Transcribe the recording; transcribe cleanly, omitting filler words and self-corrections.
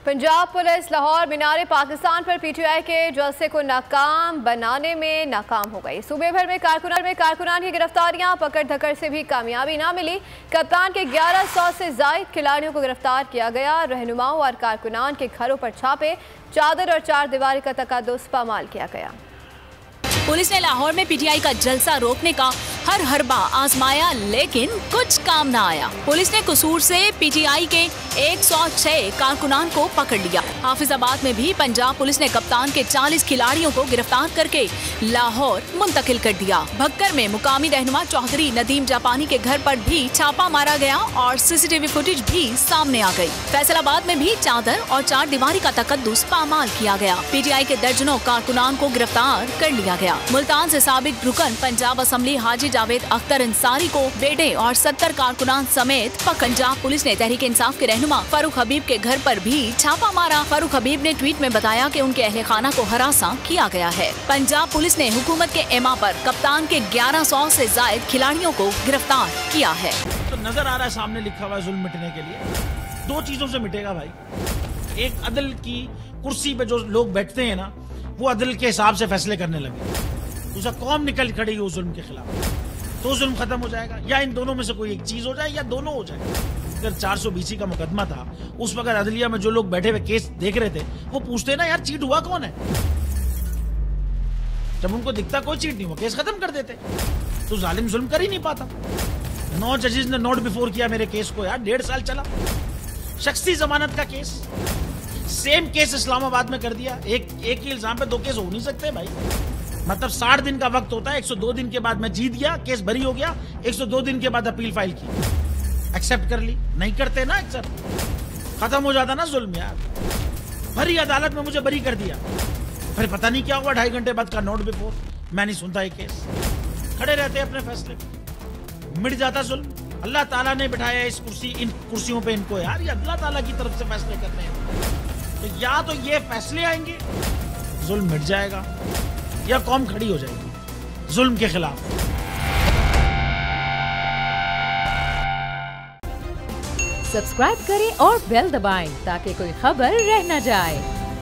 Punjab police Lahore मीनार पाकिस्तान पर PTI के जलसे को नाकाम बनाने में नाकाम हो गई। सूबे भर में कारकुनान की गिरफ्तारियां पकड़ धकड़ से भी कामयाबी ना मिली। कप्तान के 1100 से जायद खिलाड़ियों को गिरफ्तार किया गया। रहनुमाओं और कारकुनान के घरों पर छापे, चादर और चार दीवारी का तकादुस पामाल किया गया। पुलिस ने लाहौर में पीटीआई का जलसा रोकने का हर हरबा आजमाया, लेकिन कुछ काम ना आया। पुलिस ने कसूर से पीटीआई के 106 कारकुनान को पकड़ लिया। हाफिजाबाद में भी पंजाब पुलिस ने कप्तान के 40 खिलाड़ियों को गिरफ्तार करके लाहौर मुंतकिल कर दिया। भक्कर में मुकामी रहनुमा चौधरी नदीम जापानी के घर पर भी छापा मारा गया और सीसीटीवी फुटेज भी सामने आ गई। फैसलाबाद में भी चादर और चार दीवारी का तकद्दुस पामाल किया गया। पीटीआई के दर्जनों कारकुनान को गिरफ्तार कर लिया गया। मुल्तान से साबिक रुकन पंजाब असम्बली हाजी जावेद अख्तर अंसारी को बेटे और 70 कारकुनान समेत पंजाब पुलिस ने तहरीक इंसाफ के रहनुमा फारूक हबीब के घर पर भी छापा मारा। फारूक हबीब ने ट्वीट में बताया कि उनके अहले खाना को हरासा किया गया है। पंजाब पुलिस ने हुकूमत के एमा पर कप्तान के 1100 से जायद खिलाड़ियों को गिरफ्तार किया है। तो नजर आ रहा है सामने लिखा हुआ है जुल्म मिटने के लिए दो चीजों से मिटेगा भाई। एक अदल की कुर्सी पे जो लोग बैठते हैं ना, वो अदल के हिसाब से फैसले करने लगे। दूसरा कौम निकल खड़ी उस जुल्म के खिलाफ, तो जुल्म खत्म हो जाएगा। या इन दोनों में से कोई एक चीज हो जाए या दोनों हो जाए। अगर 420 का मुकदमा था, उस वक्त अदलिया में जो लोग बैठे हुए केस देख रहे थे, वो पूछते ना यार चीट हुआ कौन है। जब उनको दिखता कोई चीट नहीं हुआ, केस खत्म कर देते। तो जालिम जुल्म कर ही नहीं पाता। 9 जजेस ने नोट बिफोर किया मेरे केस को यार, 1.5 साल चला। शख्सी जमानत का केस, सेम केस इस्लामाबाद में कर दिया। एक ही इल्जाम पे 2 केस हो नहीं सकते भाई। मतलब 60 दिन का वक्त होता है। 102 दिन के बाद मैं जीत गया, केस बरी हो गया। 102 दिन के बाद अपील फाइल की, एक्सेप्ट कर ली। नहीं करते ना एक्सेप्ट, खत्म हो जाता ना जुल्म यार। भरी अदालत में मुझे बरी कर दिया, फिर पता नहीं क्या हुआ। 2.5 घंटे बाद का नोट बिफोर, मैं नहीं सुनता ये केस। खड़े रहते अपने फैसले पे, मिट जाता जुल्म। अल्लाह ताला ने बिठाया इस इन कुर्सियों पे इनको यार, ये अल्लाह ताला की तरफ से फैसले करने हैं। तो या तो ये फैसले आएंगे, जुल्म मिट जाएगा, या कौम खड़ी हो जाएगी जुल्म के खिलाफ। सब्सक्राइब करें और बेल दबाएं ताकि कोई खबर रह न जाए।